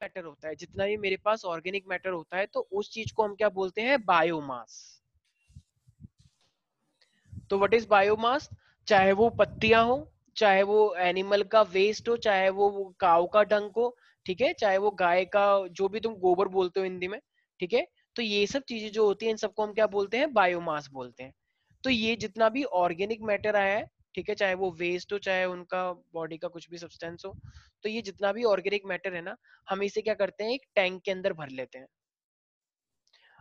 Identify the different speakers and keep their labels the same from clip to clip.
Speaker 1: Matter होता है, जितना भी मेरे पास ऑर्गेनिक मैटर होता है, तो उस चीज को हम क्या बोलते हैं, बायोमास। तो व्हाट इज बायोमास? चाहे वो पत्तियां हो, चाहे वो एनिमल का वेस्ट हो, चाहे वो काऊ का डंक हो, ठीक है, चाहे वो गाय का, जो भी तुम गोबर बोलते हो हिंदी में, ठीक है, तो ये सब चीजें जो होती हैं इन सबको हम क्या बोलते हैं, बायोमास बोलते हैं। तो ये जितना भी ऑर्गेनिक मैटर आया है, ठीक है, चाहे वो वेस्ट हो, चाहे उनका बॉडी का कुछ भी सब्सटेंस हो, तो ये जितना भी ऑर्गेनिक मैटर है ना, हम इसे क्या करते हैं, एक टैंक के अंदर भर लेते हैं।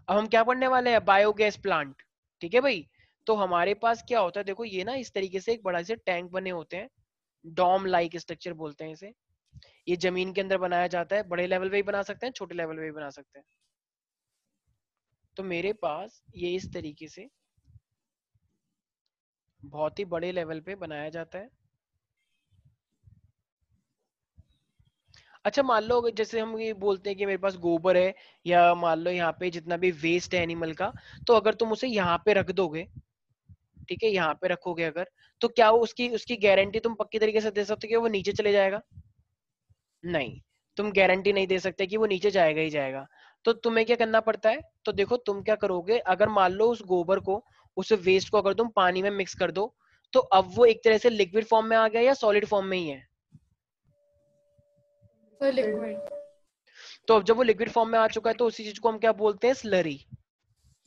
Speaker 1: अब हम क्या पढ़ने वाले हैं, बायोगैस प्लांट, ठीक है भाई। तो हमारे पास क्या होता है, देखो ये ना इस तरीके से एक बड़ा से टैंक बने होते हैं, डॉम लाइक स्ट्रक्चर बोलते हैं इसे। ये जमीन के अंदर बनाया जाता है, बड़े लेवल पे भी बना सकते हैं, छोटे लेवल पे भी बना सकते हैं। तो मेरे पास ये इस तरीके से बहुत ही बड़े लेवल पे बनाया जाता है। अच्छा मान लो जैसे हम ये बोलते हैं कि मेरे पास गोबर है, या मान लो यहाँ पे जितना भी वेस्ट है एनिमल का, तो अगर तुम उसे यहाँ पे रख दोगे, ठीक है, यहाँ पे रखोगे अगर, तो क्या वो उसकी उसकी गारंटी तुम पक्की तरीके से दे सकते हो कि वो नीचे चले जाएगा? नहीं, तुम गारंटी नहीं दे सकते कि वो नीचे जाएगा ही जाएगा। तो तुम्हें क्या करना पड़ता है, तो देखो तुम क्या करोगे, अगर मान लो उस गोबर को, उस वेस्ट को अगर तुम पानी में मिक्स कर दो, तो अब वो एक तरह से लिक्विड फॉर्म में आ गया या सॉलिड फॉर्म में ही है?
Speaker 2: लिक्विड।
Speaker 1: तो अब जब वो लिक्विड फॉर्म में आ चुका है, तो उसी चीज को हम क्या बोलते हैं, स्लरी।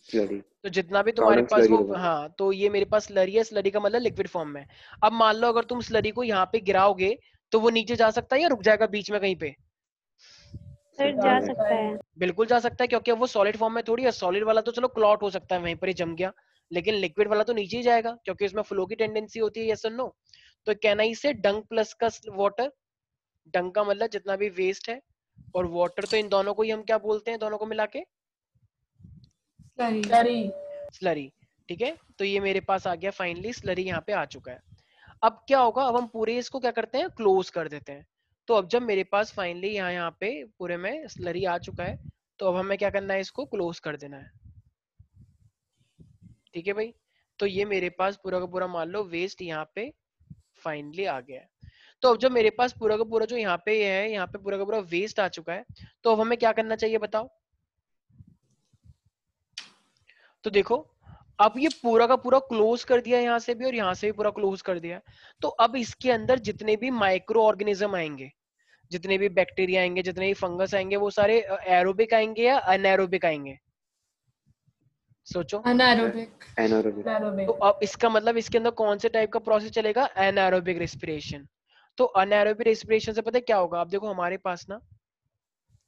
Speaker 3: स्लरी।
Speaker 1: तो जितना भी तुम्हारे
Speaker 3: पाउडर
Speaker 1: पास
Speaker 3: स्लरी
Speaker 1: वो,
Speaker 3: होगा।
Speaker 1: हाँ, तो ये मेरे पास स्लरी है, स्लरी का मतलब लिक्विड फॉर्म में। अब मान लो अगर तुम स्लरी को यहाँ पे गिराओगे, तो वो नीचे जा सकता है या रुक जाएगा बीच में कहीं पे?
Speaker 4: सर जा सकता है।
Speaker 1: बिल्कुल जा सकता है, क्योंकि अब वो सॉलिड फॉर्म में थोड़ी है। सॉलिड वाला तो चलो क्लॉट हो सकता है, वहीं पर ही जम गया, लेकिन लिक्विड वाला तो नीचे ही जाएगा, क्योंकि इसमें फ्लो की टेंडेंसी होती है, यस और नो। तो कैन आई से डंक प्लस का वाटर, डंक का मतलब जितना भी वेस्ट है, और वाटर, तो इन दोनों को ही हम क्या बोलते हैं, दोनों को मिला के
Speaker 2: स्लरी।
Speaker 1: स्लरी। ठीक है, तो ये मेरे पास आ गया फाइनली, स्लरी यहाँ पे आ चुका है। अब क्या होगा, अब हम पूरे इसको क्या करते हैं, क्लोज कर देते हैं। तो अब जब मेरे पास फाइनली यहाँ पे पूरे में स्लरी आ चुका है, तो अब हमें क्या करना है, इसको क्लोज कर देना है। ठीक है भाई, तो ये मेरे पास पूरा का पूरा मान लो वेस्ट यहाँ पे फाइनली आ गया है। तो अब जब मेरे पास पूरा का पूरा जो यहाँ पे है, यहाँ पे पूरा का पूरा वेस्ट आ चुका है, तो अब हमें क्या करना चाहिए बताओ? तो देखो, अब ये पूरा का पूरा क्लोज कर दिया यहाँ से भी, और यहाँ से भी पूरा क्लोज कर दिया। तो अब इसके अंदर जितने भी माइक्रो ऑर्गेनिज्म आएंगे, जितने भी बैक्टीरिया आएंगे, जितने भी फंगस आएंगे, वो सारे एरोबिक आएंगे या अनएरोबिक आएंगे? सोचो।
Speaker 2: अनारोबिक।
Speaker 3: एनारोबिक।
Speaker 1: तो अब इसका मतलब इसके अंदर कौन से टाइप का प्रोसेस चलेगा, एनारोबिक रेस्पिरेशन। तो अनएरोबिक रेस्पिरेशन से पता है क्या होगा, अब देखो हमारे पास ना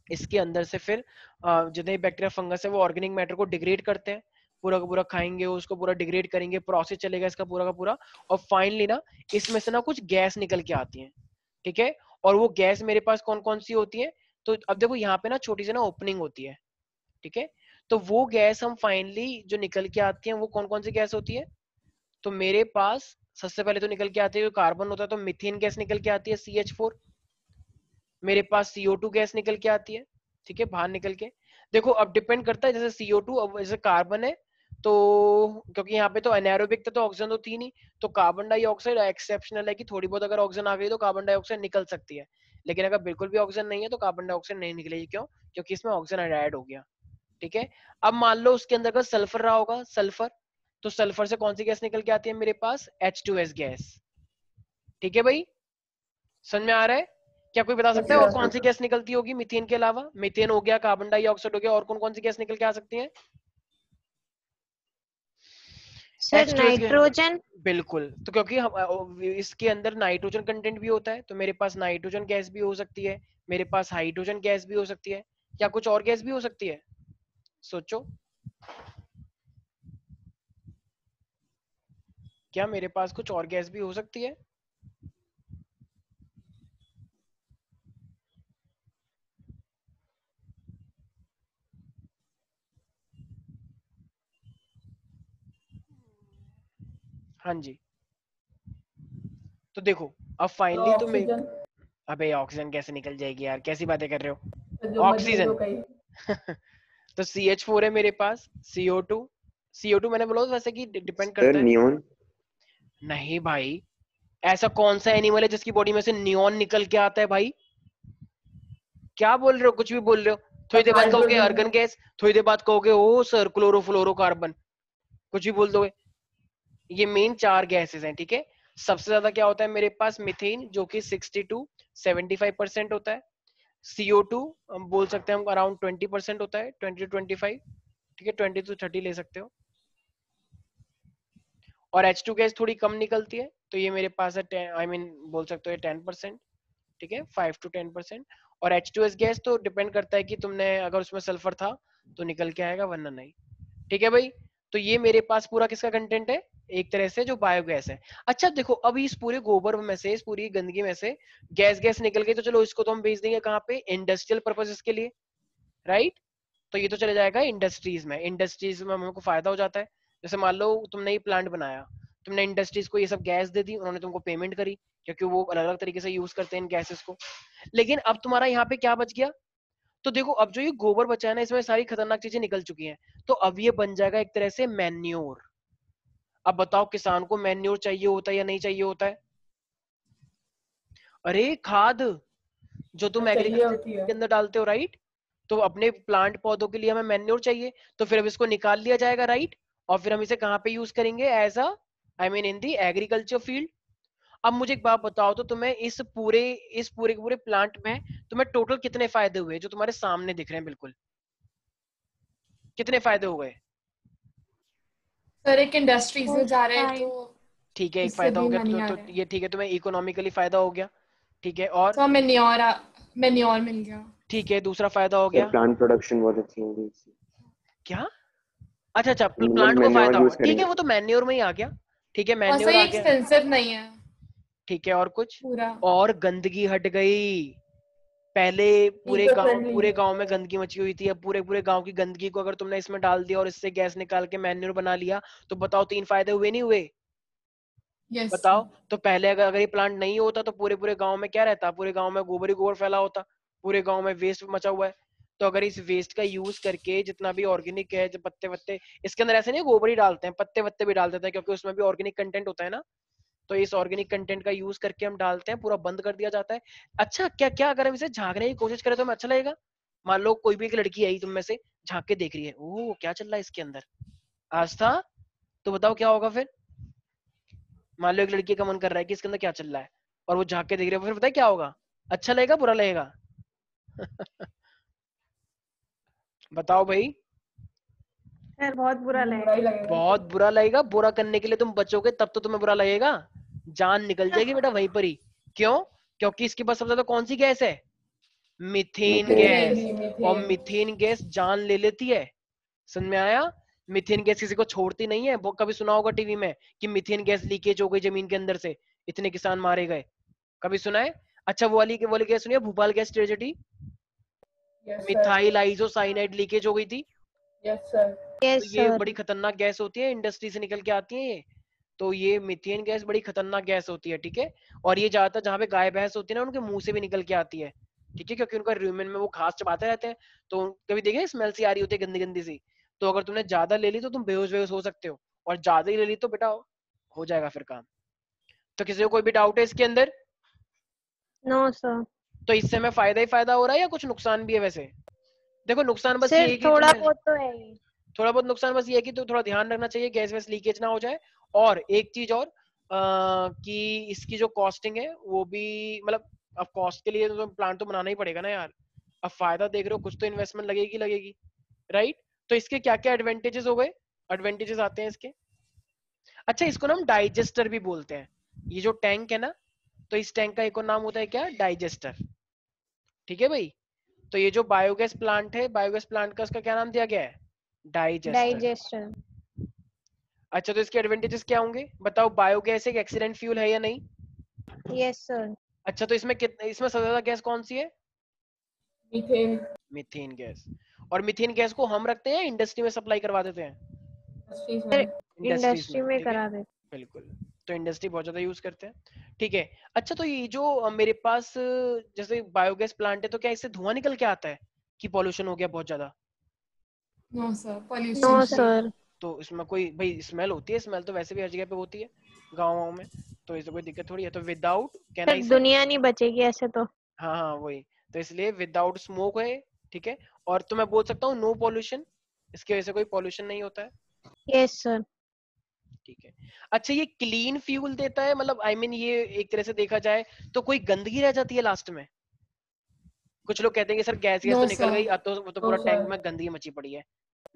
Speaker 1: इसके अंदर से फिर जितने बैक्टीरिया फंगस है वो ऑर्गेनिक मैटर को डिग्रेड करते हैं, पूरा का पूरा खाएंगे, उसको पूरा डिग्रेड करेंगे, प्रोसेस चलेगा इसका पूरा का पूरा, और फाइनली ना इसमें से ना कुछ गैस निकल के आती है। ठीक है, और वो गैस मेरे पास कौन कौन सी होती है, तो अब देखो यहाँ पे ना छोटी सी ना ओपनिंग होती है। ठीक है, तो वो गैस हम फाइनली जो निकल के आती है, वो कौन कौन सी गैस होती है? तो मेरे पास सबसे पहले तो निकल के आती है, जो कार्बन होता है, तो मिथेन गैस निकल के आती है, CH4। मेरे पास CO2 गैस निकल के आती है, ठीक है, बाहर निकल के। देखो अब डिपेंड करता है, जैसे CO2, अब जैसे कार्बन है, तो क्योंकि यहाँ पे तो एनारोबिक था तो ऑक्सीजन तो थी नहीं, तो कार्बन डाइऑक्साइड एक्सेप्शनल है कि थोड़ी बहुत अगर ऑक्सीजन आ गई तो कार्बन डाइऑक्साइड निकल सकती है। लेकिन अगर बिल्कुल भी ऑक्सीजन नहीं है तो कार्बन डाइऑक्साइड नहीं निकलेगी, क्यों? क्योंकि इसमें ऑक्सीजन ऐड हो गया। ठीक है, अब मान लो उसके अंदर का सल्फर रहा होगा, सल्फर, तो सल्फर से कौन सी गैस निकल के आती है मेरे पास, H2S गैस। ठीक है भाई, समझ में आ रहा है? क्या कोई बता सकता है और कौन सी गैस निकलती होगी मीथेन के अलावा? मीथेन हो गया, कार्बन डाइऑक्साइड हो गया, और कौन कौन सी गैस निकल के आ सकती है?
Speaker 4: Sir
Speaker 1: H2S gas.
Speaker 4: नाइट्रोजन।
Speaker 1: बिल्कुल, तो क्योंकि हम इसके अंदर नाइट्रोजन कंटेंट भी होता है, तो मेरे पास नाइट्रोजन गैस भी हो सकती है, मेरे पास हाइड्रोजन गैस भी हो सकती है, क्या कुछ और गैस भी हो सकती है? सोचो, क्या मेरे पास कुछ और गैस भी हो सकती है? हाँ जी, तो देखो अब फाइनली तो मैं, अबे ऑक्सीजन कैसे निकल जाएगी यार, कैसी बातें कर रहे हो, ऑक्सीजन। तो CH4 है मेरे पास, CO2 मैंने बोला वैसे कि डिपेंड
Speaker 3: सर
Speaker 1: करता है।
Speaker 3: नियॉन।
Speaker 1: नहीं भाई, ऐसा कौन सा एनिमल है जिसकी बॉडी में से नियॉन निकल के आता है भाई? क्या बोल रहे हो, कुछ भी बोल रहे हो। थोड़ी देर बाद कहोगे आर्गन गैस, थोड़ी देर बाद कहोगे ओ सर क्लोरोफ्लोरोकार्बन, कुछ भी बोल दोगे। ये मेन 4 गैसेस हैं, ठीक है। सबसे ज्यादा क्या होता है मेरे पास, मीथेन जो कि 60 to 75% होता है। CO2 हम बोल सकते हैं हम अराउंड 20% होता है, 20 to 25, ठीक है, 20 to 30 ले सकते हो। और H2 गैस थोड़ी कम निकलती है, तो ये मेरे पास है 10, आई मीन बोल सकते हो 10%, ठीक है, 5 to 10%। और H2S गैस तो डिपेंड करता है कि तुमने अगर उसमें सल्फर था तो निकल के आएगा, वरना नहीं, ठीक है भाई। तो ये मेरे पास पूरा किसका कंटेंट है, एक तरह से जो बायोगैस है। अच्छा देखो, अभी इस पूरे गोबर में से, इस पूरी गंदगी में से गैस गैस निकल गई, तो चलो इसको तो हम बेच देंगे कहाँ पे, इंडस्ट्रियल पर्पसेस के लिए, राइट। तो ये तो चले जाएगा इंडस्ट्रीज में, इंडस्ट्रीज में हमको फायदा हो जाता है। जैसे मान लो तुमने ये प्लांट बनाया, तुमने इंडस्ट्रीज को ये सब गैस दे दी, उन्होंने तुमको पेमेंट करी, क्योंकि वो अलग अलग तरीके से यूज करते हैं इन गैसेस को। लेकिन अब तुम्हारा यहाँ पे क्या बच गया, तो देखो अब जो ये गोबर बचा है ना, इसमें सारी खतरनाक चीजें निकल चुकी हैं, तो अब ये बन जाएगा एक तरह से मैन्योर। अब बताओ किसान को मैन्योर चाहिए होता है या नहीं चाहिए होता है। अरे खाद जो तुम एग्रीकल्चर के अंदर डालते हो, राइट, तो अपने प्लांट पौधों के लिए हमें मैन्योर चाहिए, तो फिर अब इसको निकाल लिया जाएगा, राइट। और फिर हम इसे कहाँ पे यूज करेंगे, as a I mean in the agriculture field. अब मुझे एक बात बताओ, तो तुम्हें इस पूरे के पूरे प्लांट में तुम्हें टोटल कितने फायदे हुए, जो तुम्हारे सामने दिख रहे हैं बिल्कुल, कितने फायदे हो गए।
Speaker 2: सर एक इंडस्ट्रीज में जा रहे हैं तो
Speaker 1: ठीक है, एक
Speaker 2: इससे
Speaker 1: फायदा
Speaker 2: भी
Speaker 1: हो गया,
Speaker 2: मनी आ
Speaker 1: तो
Speaker 2: रहा है।
Speaker 1: ये ठीक है, तुम्हें इकोनॉमिकली फायदा हो गया, ठीक है। और
Speaker 2: तो मेन्योर मिल गया।
Speaker 1: ठीक है, दूसरा फायदा हो गया
Speaker 3: प्लांट प्रोडक्शन बहुत अच्छी होगी इससे।
Speaker 1: क्या, अच्छा अच्छा,
Speaker 3: मतलब
Speaker 1: प्लांट को
Speaker 3: मैन्योर
Speaker 1: फायदा हुआ,
Speaker 3: यूज
Speaker 1: ठीक है,
Speaker 3: करेंगे।
Speaker 1: वो तो मैन्योर में ही आ गया, ठीक है,
Speaker 2: और
Speaker 1: मैन्योर
Speaker 2: सही
Speaker 1: आ गया,
Speaker 2: एक्सपेंसिव नहीं है
Speaker 1: ठीक है। और कुछ,
Speaker 2: पूरा।
Speaker 1: और गंदगी हट गई। पहले पूरे गांव में गंदगी मची हुई थी, अब पूरे पूरे गांव की गंदगी को अगर तुमने इसमें डाल दिया और इससे गैस निकाल के मैन्योर बना लिया, तो बताओ 3 फायदे हुए नहीं हुए।
Speaker 2: यस
Speaker 1: बताओ, तो पहले अगर ये प्लांट नहीं होता तो पूरे पूरे गांव में क्या रहता, पूरे गांव में गोबर ही गोबर फैला होता, पूरे गांव में वेस्ट मचा हुआ है। तो अगर इस वेस्ट का यूज करके जितना भी ऑर्गेनिक है, जो पत्ते वत्ते, इसके अंदर ऐसे नहीं गोबर ही डालते हैं, पत्ते वत्ते भी डाल देते हैं, क्योंकि उसमें भी ऑर्गेनिक कंटेंट होता है ना। तो इस ऑर्गेनिक कंटेंट का यूज करके हम डालते हैं, पूरा बंद कर दिया जाता है। अच्छा, क्या क्या अगर हम इसे झांकने की कोशिश करें तो हमें अच्छा लगेगा। मान लो कोई भी एक लड़की आई तुम में से, झांक के देख रही है, ओह क्या चल रहा है इसके अंदर, आस्था, तो बताओ क्या होगा फिर। मान लो एक लड़की का मन कर रहा है कि इसके अंदर क्या चल रहा है, और वो झांक के देख रही है, फिर पता है क्या होगा, अच्छा लगेगा बुरा लगेगा। बताओ भाई।
Speaker 4: सर बहुत बुरा लगेगा।
Speaker 1: बहुत बुरा लगेगा, बुरा करने के लिए तुम बचोगे तब तो तुम्हें बुरा लगेगा, जान निकल जाएगी बेटा वहीं पर ही। क्यों, क्योंकि इसके पास सबसे ज्यादा कौन सी गैस है, मीथेन गैस। और मीथेन गैस जान ले लेती है, समझ में आया। मीथेन गैस किसी को छोड़ती नहीं है, वो कभी सुना होगा टीवी में कि मीथेन गैस लीकेज हो गई जमीन के अंदर से, इतने किसान मारे गए, कभी सुना है। अच्छा वो वाली गैस सुनिए, Bhopal gas tragedy, methyl isocyanide leakage हो गई थी।
Speaker 4: यस
Speaker 1: तो ये
Speaker 4: सर।
Speaker 1: बड़ी खतरनाक गैस होती है, इंडस्ट्री से निकल के आती है ये। तो ये मीथेन गैस बड़ी खतरनाक गैस होती है, ठीक है। और ये ज्यादातर जहाँ पे गाय भैंस होती है ना, उनके मुंह से भी निकल के आती है, ठीक है, क्योंकि उनका रूमेन में वो घास चबाते रहते हैं। तो कभी देखे स्मेल सी आ रही होती है गंदी गंदी सी, तो अगर तुमने ज्यादा ले ली तो तुम बेहोश बेहोश हो सकते हो, और ज्यादा ही ले ली तो बेटा हो जाएगा फिर काम। तो किसी को कोई भी डाउट है इसके अंदर।
Speaker 4: No sir.
Speaker 1: तो इससे हमें फायदा ही फायदा हो रहा है या कुछ नुकसान भी है वैसे। देखो नुकसान बस ये
Speaker 4: सर
Speaker 1: है कि
Speaker 4: थोड़ा
Speaker 1: तुम्हें
Speaker 4: बहुत तो है ही।
Speaker 1: थोड़ा बहुत नुकसान बस ये है कि तो थोड़ा ध्यान रखना चाहिए गैस वैस लीकेज ना हो जाए। और एक चीज और, कि इसकी जो कॉस्टिंग है वो भी, मतलब अब कॉस्ट के लिए तो प्लांट तो बनाना ही पड़ेगा ना यार। अब फायदा देख रहे हो, कुछ तो इन्वेस्टमेंट लगेगी लगेगी, राइट। तो इसके क्या क्या एडवांटेजेस हो गए, एडवांटेजेस आते हैं इसके। अच्छा, इसको ना हम डाइजेस्टर भी बोलते हैं, ये जो टैंक है ना, तो इस टैंक का एक और नाम होता है क्या, डाइजेस्टर, ठीक है भाई। तो ये जो बायोगैस प्लांट है, बायोगैस प्लांट का उसका क्या नाम दिया गया है, डाइजेस्टर।
Speaker 4: डाइजेस्टर।
Speaker 1: अच्छा, तो इसके एडवांटेजेस क्या होंगे बताओ, बायोगैस एक एक्सीडेंट फ्यूल है या नहीं।
Speaker 4: Yes sir.
Speaker 1: अच्छा, तो इसमें सबसे ज्यादा गैस कौन सी है,
Speaker 2: मीथेन।
Speaker 1: Methane gas. और मीथेन गैस को हम रखते हैं, इंडस्ट्री में सप्लाई करवा देते हैं, इंडस्ट्रीज
Speaker 4: इंडस्ट्री
Speaker 1: में,
Speaker 4: में
Speaker 1: ठीक है,
Speaker 4: करा दे।
Speaker 1: बिल्कुल। तो इंडस्ट्री बहुत ज्यादा यूज करते हैं, ठीक है। अच्छा, तो ये जो मेरे पास जैसे बायोगैस प्लांट है, तो क्या इससे धुआं निकल के आता है कि पॉल्यूशन हो गया बहुत ज्यादा।
Speaker 2: No sir,
Speaker 4: no
Speaker 2: pollution
Speaker 4: sir.
Speaker 1: तो इसमें कोई भाई स्मेल होती है, स्मेल तो वैसे भी हर जगह पे होती है गाँव में, तो इससे कोई दिक्कत थोड़ी है। तो विदाउट, कैन
Speaker 4: सर
Speaker 1: आई से,
Speaker 4: दुनिया नहीं बचेगी ऐसे तो।
Speaker 1: हाँ हाँ वही, तो इसलिए विदाउट स्मोक है, ठीक है। और तो मैं बोल सकता हूँ नो पॉल्यूशन, इसकी वजह से कोई पॉल्यूशन नहीं होता है,
Speaker 4: Yes, sir.
Speaker 1: ठीक है। अच्छा ये क्लीन फ्यूल देता है, मतलब आई मीन ये एक तरह से देखा जाए तो कोई गंदगी रह जाती है लास्ट में? कुछ लोग कहते हैं कि सर गैस गैस
Speaker 2: No,
Speaker 1: तो निकल
Speaker 2: sir.
Speaker 1: गई, अब तो वो तो
Speaker 2: No,
Speaker 1: पूरा टैंक
Speaker 2: sir.
Speaker 1: में गंदगी मची पड़ी है।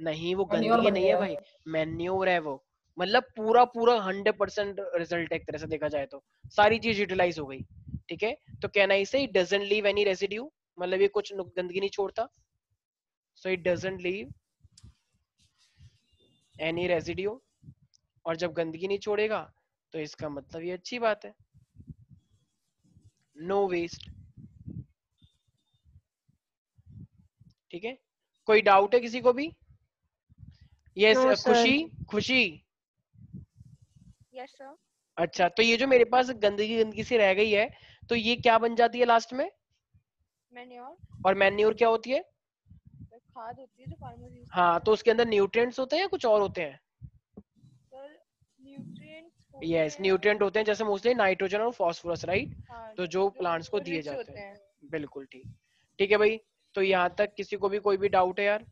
Speaker 1: नहीं, वो
Speaker 2: मैन्योर
Speaker 1: गंदगी
Speaker 2: बन
Speaker 1: नहीं है
Speaker 2: गया
Speaker 1: भाई, मैन्योर है वो। मतलब पूरा पूरा 100% रिजल्ट एक तरह से देखा जाए तो सारी चीज यूटिलाइज हो गई, ठीक है। तो कहना इसे it doesn't leave any residue, मतलब ये कुछ गंदगी नहीं छोड़ता, so it doesn't leave any residue. और जब गंदगी नहीं छोड़ेगा तो इसका मतलब ये अच्छी बात है, नो वेस्ट, ठीक है। कोई डाउट है किसी को भी? Yes
Speaker 4: No, sir.
Speaker 1: खुशी, खुशी।
Speaker 5: Yes sir.
Speaker 1: अच्छा तो ये जो मेरे पास गंदगी गंदगी सी रह गई है, तो ये क्या बन जाती है लास्ट में?
Speaker 5: मैन्योर,
Speaker 1: और मैन्योर क्या होती है?
Speaker 5: खाद होती है जो फार्मर्स यूज
Speaker 1: हाँ,
Speaker 5: करते
Speaker 1: तो उसके अंदर न्यूट्रिएंट्स होते हैं या कुछ और होते हैं?
Speaker 5: हैं सर। न्यूट्रिएंट्स होते
Speaker 1: यस,
Speaker 5: हैं।
Speaker 1: न्यूट्रिएंट होते हैं, जैसे मोस्टली नाइट्रोजन और फास्फोरस, राइट?
Speaker 5: हाँ,
Speaker 1: तो जो प्लांट्स को दिए जाते हैं, बिल्कुल ठीक, ठीक है भाई। तो यहाँ तक किसी को भी कोई भी डाउट है यार?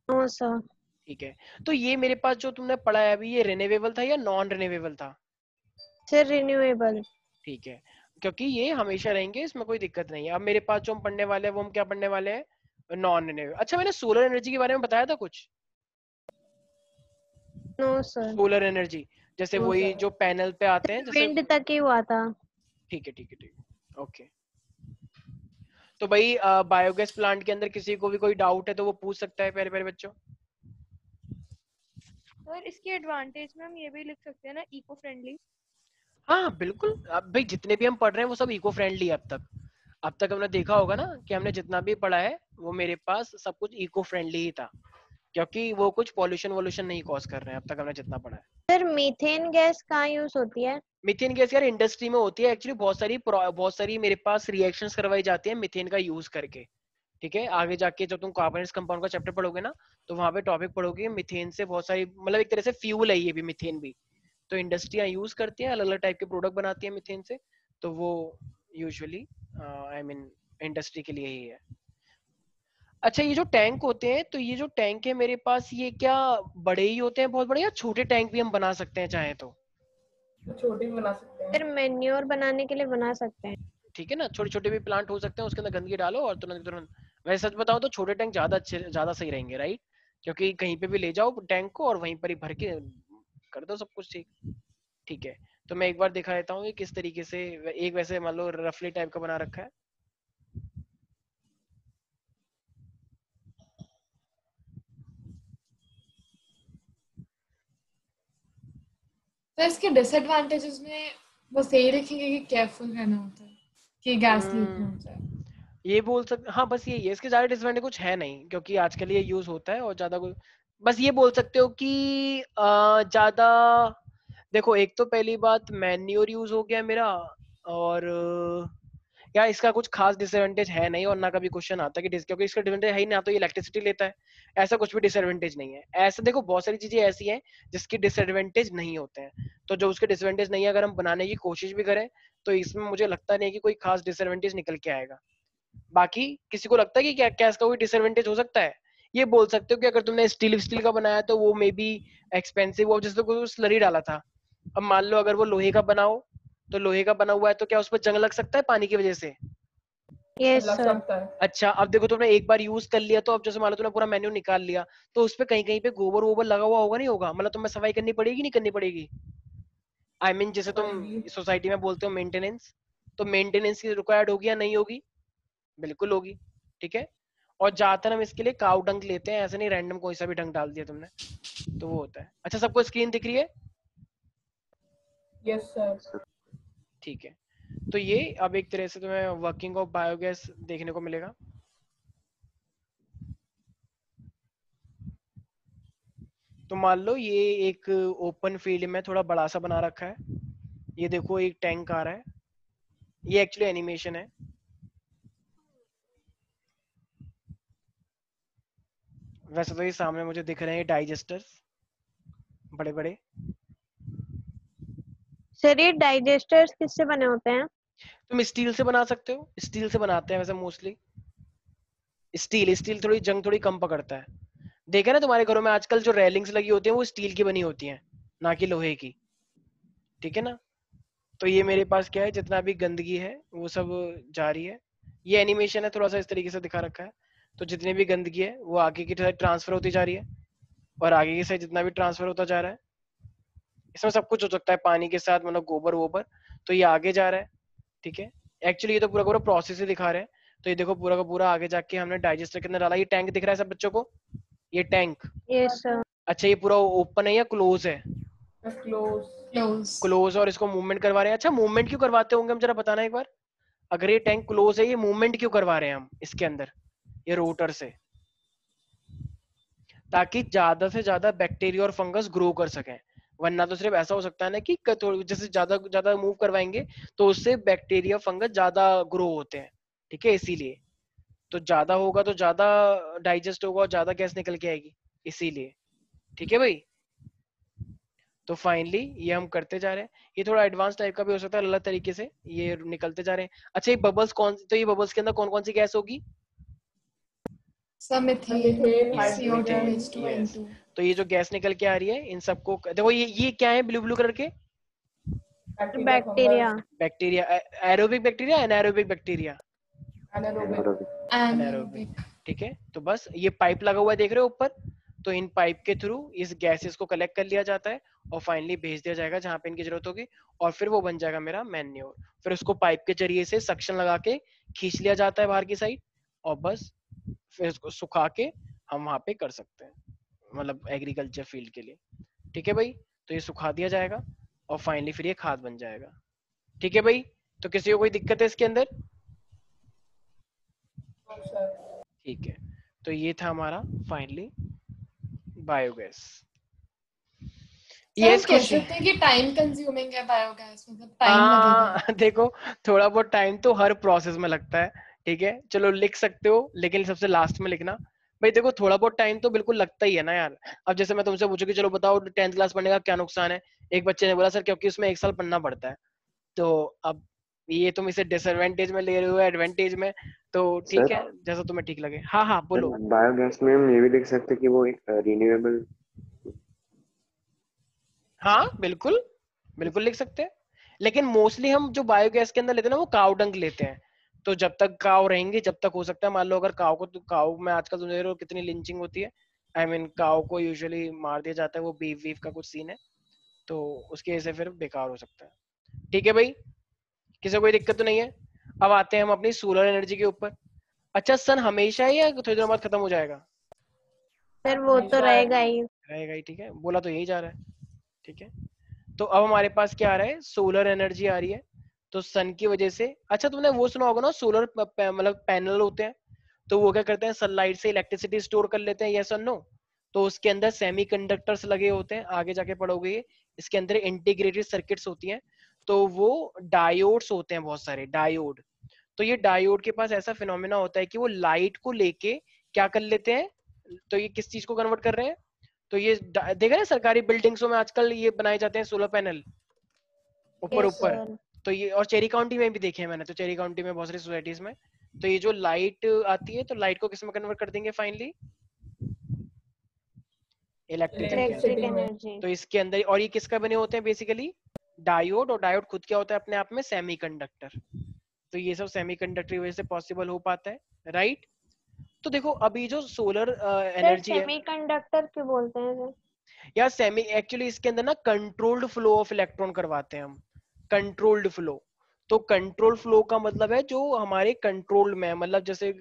Speaker 4: No, sir.
Speaker 1: ठीक है। तो ये मेरे पास जो तुमने पढ़ा है अभी, ये रिन्यूएबल था या नॉन रिन्यूएबल था?
Speaker 4: Sir, renewable.
Speaker 1: ठीक है, क्योंकि ये हमेशा रहेंगे, इसमें कोई दिक्कत नहीं है। अब मेरे पास जो हम पढ़ने वाले हैं वो हम क्या पढ़ने वाले हैं? Non renewable. अच्छा मैंने सोलर एनर्जी के बारे में बताया था कुछ?
Speaker 4: No, sir.
Speaker 1: सोलर एनर्जी जैसे
Speaker 2: No,
Speaker 1: वही
Speaker 2: sir.
Speaker 1: जो पैनल पे आते हैं, जैसे
Speaker 4: Wind तक ही हुआ था.
Speaker 1: ठीक है ठीक है ठीक है, ओके। तो भाई बायोगैस प्लांट के अंदर किसी को भी कोई डाउट है तो वो पूछ सकता है प्यारे प्यारे बच्चों।
Speaker 5: सर इसके एडवांटेज में हम ये भी लिख सकते हैं ना, इको फ्रेंडली।
Speaker 1: हाँ बिल्कुल, अब भाई जितने भी हम पढ़ रहे हैं वो सब इको फ्रेंडली है अब तक। अब तक हमने देखा होगा ना कि हमने जितना भी पढ़ा है वो मेरे पास सब कुछ इको फ्रेंडली ही था, क्योंकि वो कुछ पॉल्यूशन वॉल्यूशन नहीं कॉज कर रहे हैं अब तक हमने जितना पढ़ा है।
Speaker 4: सर मीथेन गैस कहाँ यूज होती है?
Speaker 1: मीथेन गैस यार इंडस्ट्री में होती है एक्चुअली, बहुत सारी मेरे पास रिएक्शंस करवाई जाती है मीथेन का यूज करके, ठीक है। आगे जाके जब तुम कार्बोनेट कंपाउंड का चैप्टर पढ़ोगे ना, तो वहां पे टॉपिक पढ़ोगे मीथेन से बहुत सारी, मतलब एक तरह से फ्यूल है ये भी, मीथेन भी। तो इंडस्ट्रियां यूज करती हैं, अलग अलग टाइप के प्रोडक्ट बनाती हैं मीथेन से, तो वो यूजुअली आई मीन इंडस्ट्री के लिए ही है। अच्छा ये जो टैंक होते हैं, तो ये जो टैंक है मेरे पास, ये क्या बड़े ही होते हैं बहुत बड़े, या छोटे टैंक भी हम बना सकते हैं चाहे तो?
Speaker 2: छोटे भी बना सकते हैं।
Speaker 4: सर मैन्योर बनाने के लिए बना सकते हैं.
Speaker 1: ठीक है ना, छोटे छोटे भी प्लांट हो सकते हैं, उसके अंदर गंदगी डालो और तुरंत तुरंत। वैसे सच बताओ तो छोटे टैंक ज्यादा अच्छे, ज्यादा सही रहेंगे, राइट? क्योंकि कहीं पे भी ले जाओ टैंक को और वहीं पर ही भर के कर दो सब कुछ, ठीक, ठीक है। तो मैं एक बार दिखा देता हूँ कि किस तरीके से एक वैसे मान लो रफली टाइप का बना रखा है।
Speaker 2: तो इसके डिसएडवांटेजेस में बस यही लिखेंगे कि केयरफुल रहना होता है कि गैस लीक ना हो जाए।
Speaker 1: ये बोल सकते, हाँ बस ये इसके ज्यादा डिसएडवांटेज कुछ है नहीं, क्योंकि आजकल ये यूज होता है और ज्यादा कोई, बस ये बोल सकते हो कि ज्यादा, देखो एक तो पहली बात मैन्योर यूज हो गया मेरा, और यार इसका कुछ खास डिसएडवांटेज है नहीं, और ना कभी क्वेश्चन आता है कि क्योंकि इसका डिसएडवांटेज है ही ना, तो ये इलेक्ट्रिसिटी लेता है, ऐसा कुछ भी डिसएडवांटेज नहीं है। ऐसा देखो बहुत सारी चीजें ऐसी हैं जिसकी डिसएडवांटेज नहीं होते हैं, तो जो उसके डिसएडवांटेज नहीं है अगर हम बनाने की कोशिश भी करें तो इसमें मुझे लगता नहीं कि कोई खास डिसएडवांटेज निकल के आएगा। बाकी किसी को लगता है कि क्या क्या इसका कोई डिसएडवांटेज हो सकता है? ये बोल सकते हो कि अगर तुमने स्टील स्टील का बनाया तो वो मे बी एक्सपेंसिव हो, जैसे कोई स्लरी डाला था। अब मान लो अगर वो लोहे का बनाओ, तो लोहे का बना हुआ है तो क्या उस पर जंग लग सकता है पानी की वजह से?
Speaker 4: यस
Speaker 2: लग
Speaker 4: सर.
Speaker 2: सकता है।
Speaker 1: अच्छा अब देखो तुमने एक बार यूज कर लिया, तो अब जैसे मान लो तुमने पूरा मेन्यू निकाल लिया, तो उस पर कहीं कहीं पे गोबर वोबर लगा हुआ होगा नहीं होगा, मतलब तुम्हें सफाई करनी पड़ेगी नहीं करनी पड़ेगी? आई मीन जैसे तुम
Speaker 2: पड़ेगी।
Speaker 1: सोसाइटी में बोलते हो मेंटेनेंस, तो मेंटेनेंस की रिक्वायर्ड होगी या नहीं होगी? बिल्कुल होगी, ठीक है। और ज्यादातर हम इसके लिए काउ डंक लेते हैं, ऐसे नहीं रैंडम कोई सा भी डंक डाल दिया तुमने, तो वो होता है। अच्छा सबको स्क्रीन दिख रही है?
Speaker 2: Yes sir.
Speaker 1: ठीक है। तो ये अब एक तरह से तुम्हें वर्किंग ऑफ बायोगैस देखने को मिलेगा। तो मान लो ये एक ओपन फील्ड में थोड़ा बड़ा सा बना रखा है, ये देखो एक टैंक आ रहा है, ये एक्चुअली एनिमेशन है। वैसे तो ये सामने मुझे दिख रहे हैं डाइजेस्टर्स बड़े बड़े।
Speaker 4: सर ये डाइजेस्टर्स किससे बने होते हैं?
Speaker 1: तुम स्टील से बना सकते हो, स्टील से बनाते हैं वैसे मोस्टली। स्टील थोड़ी जंग थोड़ी कम पकड़ता है। देखा ना तुम्हारे घरों में आजकल जो रेलिंग्स लगी होती हैं वो स्टील की बनी होती हैं, ना कि लोहे की। ठीक है ना। तो ये मेरे पास क्या है, जितना भी गंदगी है वो सब जा रही है। ये एनिमेशन है, थोड़ा सा इस तरीके से दिखा रखा है। तो जितनी भी गंदगी है वो आगे की साइड ट्रांसफर होती जा रही है, और आगे की साइड जितना भी ट्रांसफर होता जा रहा है। इसमें सब कुछ हो सकता है पानी के साथ, मतलब गोबर वोबर। तो ये आगे जा रहा है। ठीक है। एक्चुअली ये तो पूरा पूरा प्रोसेस ही दिखा रहे हैं। तो ये देखो पूरा का पूरा आगे जाके हमने डाइजेस्टर के अंदर डाला। ये टैंक दिख रहा है सब बच्चों को, ये टैंक।
Speaker 4: Yes sir.
Speaker 1: अच्छा ये पूरा ओपन है या क्लोज है?
Speaker 2: क्लोज।
Speaker 1: क्लोज। और इसको मूवमेंट करवा रहे हैं। अच्छा मूवमेंट क्यों करवाते होंगे हम, जरा बताना एक बार। अगर ये टैंक क्लोज है, ये मूवमेंट क्यों करवा रहे हैं हम इसके अंदर, ये रोटर से? ताकि ज्यादा से ज्यादा बैक्टीरिया और फंगस ग्रो कर सकें। वरना तो सिर्फ ऐसा हो सकता है ना कि जैसे ज्यादा ज्यादा मूव करवाएंगे तो उससे बैक्टीरिया फंगस ज्यादा ग्रो होते हैं। ठीक है, इसीलिए। तो ज्यादा होगा तो ज्यादा डाइजेस्ट होगा और ज्यादा गैस निकल के आएगी, इसीलिए। ठीक है भाई। तो फाइनली ये हम करते जा रहे हैं। ये थोड़ा एडवांस टाइप का भी हो सकता है, अलग तरीके से ये निकलते जा रहे हैं। अच्छा ये बबल्स कौन, तो ये बबल्स के अंदर कौन कौन सी गैस होगी?
Speaker 2: सब methane,
Speaker 1: Yes,
Speaker 2: CO2,
Speaker 1: methane,
Speaker 2: H2,
Speaker 1: yes.
Speaker 2: N2।
Speaker 1: तो ये जो गैस निकल के आ रही है इन सबको देखो, ये क्या है ब्लू ब्लू कलर के?
Speaker 4: Bacteria.
Speaker 1: Bacteria. Aerobic bacteria, anaerobic bacteria?
Speaker 3: anaerobic.
Speaker 1: Anaerobic. ठीक है। तो बस ये पाइप लगा हुआ है, देख रहे हो ऊपर? तो इन पाइप के थ्रू इस गैसेस को कलेक्ट कर लिया जाता है और फाइनली भेज दिया जाएगा जहां पे इनकी जरूरत होगी। और फिर वो बन जाएगा मेरा मैन्योर। फिर उसको पाइप के जरिए से सक्शन लगा के खींच लिया जाता है बाहर की साइड, और बस फिर उसको सुखा के हम वहां पे कर सकते हैं, मतलब एग्रीकल्चर फील्ड के लिए। ठीक है भाई। तो ये सुखा दिया जाएगा और फाइनली फिर ये खाद बन जाएगा। ठीक है भाई। तो किसी को कोई दिक्कत है इसके अंदर? ठीक है। तो ये था हमारा फाइनली बायोगैस।
Speaker 2: सर हम
Speaker 1: यस
Speaker 2: कह
Speaker 1: खुशी।
Speaker 2: सकते हैं कि टाइम कंज्यूमिंग है बायोगैस, मतलब टाइम लगेगा।
Speaker 1: देखो थोड़ा बहुत टाइम तो हर प्रोसेस में लगता है। ठीक है, चलो लिख सकते हो लेकिन सबसे लास्ट में लिखना। भाई देखो थोड़ा बहुत टाइम तो बिल्कुल लगता ही है ना यार। अब जैसे मैं तुमसे पूछूं कि चलो बताओ 10th क्लास पढ़ने का क्या नुकसान है, एक बच्चे ने बोला सर क्योंकि उसमें 1 साल पढ़ना पड़ता है। तो अब ये तुम इसे डिसएडवांटेज में ले रहे हो एडवांटेज में, तो ठीक
Speaker 3: सर
Speaker 1: है जैसा तुम्हें ठीक लगे। हाँ हाँ
Speaker 3: सर
Speaker 1: बोलो।
Speaker 3: बायोगैस में हम ये भी लिख सकते हैं कि वो एक रिन्यूएबल।
Speaker 1: हाँ बिल्कुल, बिल्कुल लिख सकते हैं। लेकिन मोस्टली हम जो बायोगैस के अंदर लेते हैं ना वो काव डंग लेते हैं। तो जब तक काव रहेंगे, जब तक हो सकता है, मान लो अगर काव को, तो काव में आजकल तुम देख रहे हो कितनी लिंचिंग होती है। आई मीन काव को यूजुअली मार दिया जाता है, वो बीफ वीफ का कुछ सीन है। तो उसकी वजह से फिर बेकार हो सकता है। ठीक है भाई, किसी को कोई दिक्कत तो नहीं है? अब आते हैं हम अपनी सोलर एनर्जी के ऊपर। अच्छा सन हमेशा ही या थोड़ी देर बाद खत्म हो जाएगा?
Speaker 4: सर वो तो रहेगा ही।
Speaker 1: रहेगा ही। ठीक है, बोला तो यही जा रहा है। ठीक है। तो अब हमारे पास क्या आ रहा है, सोलर एनर्जी आ रही है। तो सन की वजह से, अच्छा तुमने वो सुना होगा ना सोलर मतलब पैनल होते हैं, तो वो क्या करते हैं सनलाइट से इलेक्ट्रिसिटी स्टोर कर लेते हैं, यस और नो? तो उसके अंदर सेमीकंडक्टर्स लगे होते हैं, आगे जाके पढ़ोगे ये। इसके अंदर इंटीग्रेटेड सर्किट्स होती हैं। तो वो डायोड्स होते हैं, बहुत सारे डायोड। तो ये डायोड के पास ऐसा फिनोमेना होता है कि वो लाइट को लेके क्या कर लेते हैं, तो ये किस चीज को कन्वर्ट कर रहे हैं? तो ये देखा ना सरकारी बिल्डिंग्सों में आजकल ये बनाए जाते हैं सोलर पैनल ऊपर
Speaker 4: यस
Speaker 1: ऊपर।
Speaker 4: सर।
Speaker 1: तो ये और चेरी काउंटी में भी देखे हैं मैंने, तो चेरी काउंटी में बहुत सारी सोसाइटीज में। तो ये जो लाइट आती है, तो लाइट को किस में कन्वर्ट कर देंगे फाइनली? इलेक्ट्रिसिटी के
Speaker 4: इलेक्ट्रिक
Speaker 1: अंदर।
Speaker 4: एनर्जी।
Speaker 1: तो इसके अंदर, और ये किसका बने होते हैं बेसिकली? डायोड। और डायोड खुद क्या होता है अपने आप में? सेमीकंडक्टर। तो ये सब सेमीकंडक्टर की वजह से पॉसिबल हो पाता है, राइट? तो देखो अभी जो सोलर
Speaker 4: सर
Speaker 1: एनर्जी है
Speaker 4: सेमीकंडक्टर क्यों बोलते हैं सर?
Speaker 1: या सेमी, एक्चुअली इसके अंदर ना कंट्रोल्ड फ्लो ऑफ इलेक्ट्रॉन करवाते हैं हम, कंट्रोल्ड फ्लो। तो कंट्रोल फ्लो का मतलब है जो हमारे कंट्रोल में है, मतलब जैसे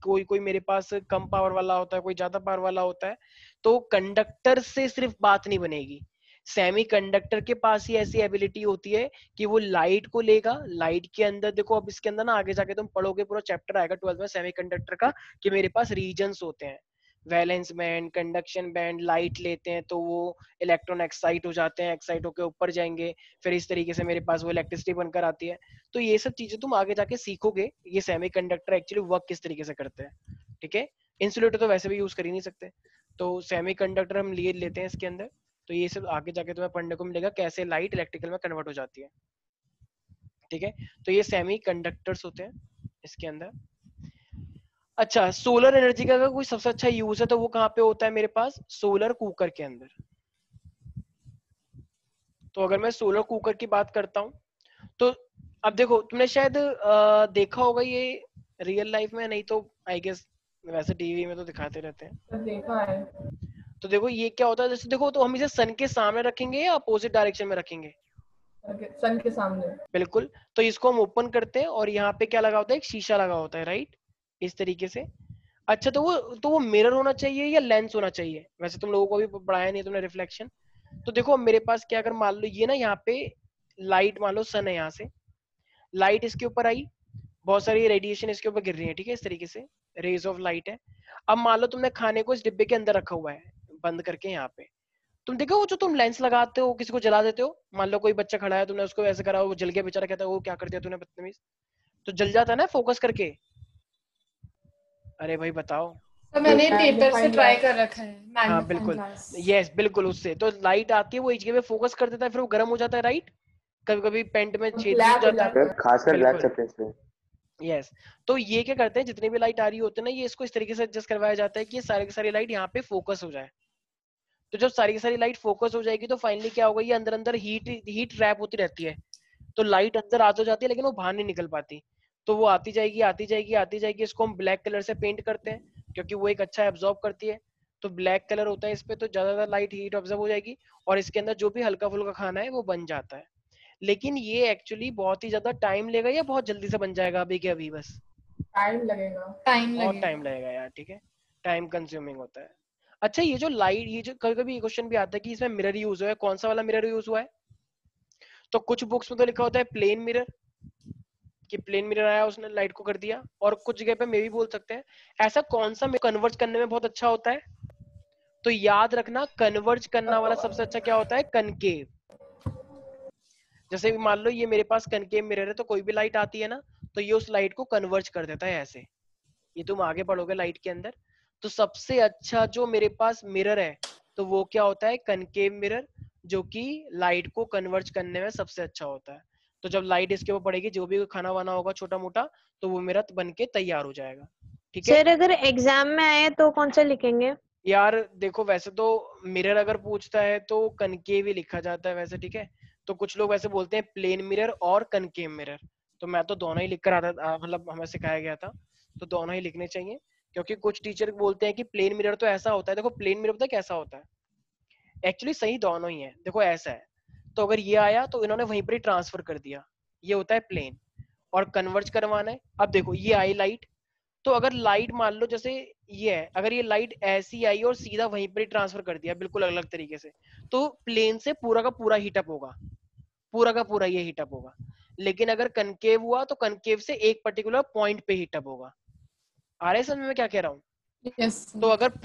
Speaker 1: कोई कोई मेरे पास कम पावर वाला होता है, कोई ज्यादा पावर वाला होता है। तो कंडक्टर से सिर्फ बात नहीं बनेगी, सेमी कंडक्टर के पास ही ऐसी एबिलिटी होती है कि वो लाइट को लेगा। लाइट के अंदर देखो, अब इसके अंदर ना आगे जाके तुम पढ़ोगे, पूरा चैप्टर आएगा 12th में सेमी कंडक्टर का, कि मेरे पास रीजन्स होते हैं, valence band, conduction band. Light लेते हैं तो वो इलेक्ट्रॉन एक्साइट हो जाते हैं, एक्साइट होकर ऊपर जाएंगे, फिर इस तरीके से मेरे पास वो इलेक्ट्रिसिटी बनकर आती है। तो ये सब चीजें तुम आगे जाके सीखोगे, ये सेमीकंडक्टर एक्चुअली वर्क किस तरीके से करते हैं। ठीक है। इंसुलेटर तो वैसे भी यूज कर ही नहीं सकते, तो सेमीकंडक्टर हम लिए लेते हैं इसके अंदर। तो ये सब आगे जाके तुम्हें पढ़ने को मिलेगा कैसे लाइट इलेक्ट्रिकल में कन्वर्ट हो जाती है। ठीक है, तो ये सेमी कंडक्टर्स होते हैं इसके अंदर। अच्छा, सोलर एनर्जी का अगर कोई सबसे अच्छा यूज है तो वो कहाँ पे होता है मेरे पास, सोलर कुकर के अंदर। तो अगर मैं सोलर कुकर की बात करता हूँ तो अब देखो, तुमने शायद देखा होगा ये रियल लाइफ में, नहीं तो आई गेस वैसे टीवी में तो दिखाते रहते हैं।
Speaker 2: देखा है।
Speaker 1: तो देखो ये क्या होता है, जैसे देखो तो हम इसे सन के सामने रखेंगे या अपोजिट डायरेक्शन में रखेंगे,
Speaker 2: सन के सामने।
Speaker 1: बिल्कुल। तो इसको हम ओपन करते हैं और यहाँ पे क्या लगा होता है, एक शीशा लगा होता है, राइट, इस तरीके से। अच्छा, तो वो मिरर होना चाहिए या लेंस होना चाहिए, वैसे तुम लोगों को भी पढ़ाया नहीं तुमने रिफ्लेक्शन। तो देखो मेरे पास क्या, अगर मान लो ये ना यहाँ पे लाइट, मान लो सन है, यहाँ से लाइट इसके ऊपर आई, बहुत सारी रेडिएशन इसके ऊपर गिर रही है, ठीक है, इस तरीके से रेज ऑफ लाइट है। अब मान लो तुमने खाने को इस डिब्बे के अंदर रखा हुआ है बंद करके, यहाँ पे तुम देखो वो जो तुम लेंस लगाते हो किसी को जला देते हो, मान लो कोई बच्चा खड़ा है, तुमने उसको ऐसे करा, वो जल गया बेचारा, कहता है वो क्या कर दिया तूने बदतमीज, तो जल जाता है ना फोकस करके। अरे भाई बताओ।
Speaker 2: तो मैंने पेपर से ट्राई कर रखा है,
Speaker 1: हाँ
Speaker 2: मैग्नीफाइंग
Speaker 1: बिल्कुल,
Speaker 2: ग्लास।
Speaker 1: यस बिल्कुल, उससे तो लाइट आती है, वो एक जगह पे फोकस कर देता है, फिर वो गर्म हो जाता है, राइट, कभी कभी पेंट में छेद भी हो जाता है,
Speaker 3: सर खासकर ब्लैक
Speaker 1: बिल्कुल,
Speaker 3: सरफेस पे।
Speaker 1: यस। तो ये क्या करते हैं, जितनी भी लाइट आ रही होती है ना, ये इसको इस तरीके से एडजस्ट करवाया जाता है कि ये सारी की सारी लाइट यहाँ पे फोकस हो जाए। तो जब सारी की सारी लाइट फोकस हो जाएगी तो फाइनली क्या होगा, ये अंदर अंदर हीट ट्रैप होती रहती है, तो लाइट अंदर आ तो जाती है लेकिन वो बाहर नहीं निकल पाती, तो वो आती जाएगी आती जाएगी आती जाएगी। इसको हम ब्लैक कलर से पेंट करते हैं क्योंकि वो एक अच्छा एब्जॉर्ब करती है, तो ब्लैक कलर होता है इस पे, तो ज्यादातर लाइट हीट ऑब्जर्व हो जाएगी और इसके अंदर जो भी हल्का फुल्का खाना है वो बन जाता है। लेकिन ये एक्चुअली बहुत ही ज्यादा टाइम लेगा या बहुत जल्दी से बन जाएगा अभी के अभी, बस
Speaker 2: टाइम लगेगा, टाइम
Speaker 1: बहुत
Speaker 2: लगेगा।
Speaker 1: टाइम लगेगा यार, ठीक है, टाइम कंज्यूमिंग होता है। अच्छा, ये जो लाइट, ये जो कभी कभी क्वेश्चन भी आता है कि इसमें मिरर यूज हुआ है, कौन सा वाला मिरर यूज हुआ है, तो कुछ बुक्स में तो लिखा होता है प्लेन मिरर, कि प्लेन मिरर आया उसने लाइट को कर दिया, और कुछ जगह पे मे भी बोल सकते हैं ऐसा कौन सा कन्वर्ज करने में बहुत अच्छा होता है, तो याद रखना कन्वर्ज करना वाला सबसे अच्छा क्या होता है, कनकेव। जैसे मान लो ये मेरे पास कनकेव मिरर है, तो कोई भी लाइट आती है ना, तो ये उस लाइट को कन्वर्ज कर देता है ऐसे, ये तुम आगे पढ़ोगे लाइट के अंदर। तो सबसे अच्छा जो मेरे पास मिरर है तो वो क्या होता है, कनकेव मिरर, जो कि लाइट को कन्वर्ज करने में सबसे अच्छा होता है। तो जब लाइट इसके ऊपर पड़ेगी, जो भी खाना वाना होगा छोटा मोटा, तो वो मेरा बन के तैयार हो जाएगा, ठीक है।
Speaker 4: सर अगर एग्जाम में आए तो कौन सा लिखेंगे?
Speaker 1: यार देखो, वैसे तो मिरर अगर पूछता है तो कनकेव ही लिखा जाता है वैसे, ठीक है। तो कुछ लोग वैसे बोलते हैं प्लेन मिरर और कनकेव मिरर, तो मैं तो दोनों ही लिख कर आता, मतलब हमें सिखाया गया था, तो दोनों ही लिखने चाहिए। क्योंकि कुछ टीचर बोलते हैं कि प्लेन मिरर तो ऐसा होता है, देखो प्लेन मिरर पता है कैसा होता है, एक्चुअली सही दोनों ही है। देखो ऐसा है, तो अगर ये आया तो इन्होंने वहीं पर ही ट्रांसफर कर दिया, ये होता है प्लेन। और कन्वर्ज करवाना है, अब देखो ये आई लाइट, तो अगर लाइट मान लो जैसे ये है, अगर ये लाइट ऐसी आई और सीधा वहीं पर ही ट्रांसफर कर दिया बिल्कुल अलग तरीके से, तो प्लेन से पूरा का पूरा हीटअप होगा, पूरा का पूरा ये हीटअप होगा। लेकिन अगर कनकेव हुआ तो कनकेव से एक पर्टिकुलर पॉइंट पे हीटअप होगा। आ रहा है समझ में क्या कह रहा हूँ?
Speaker 2: यस
Speaker 1: तो अगर
Speaker 4: Yes, sir.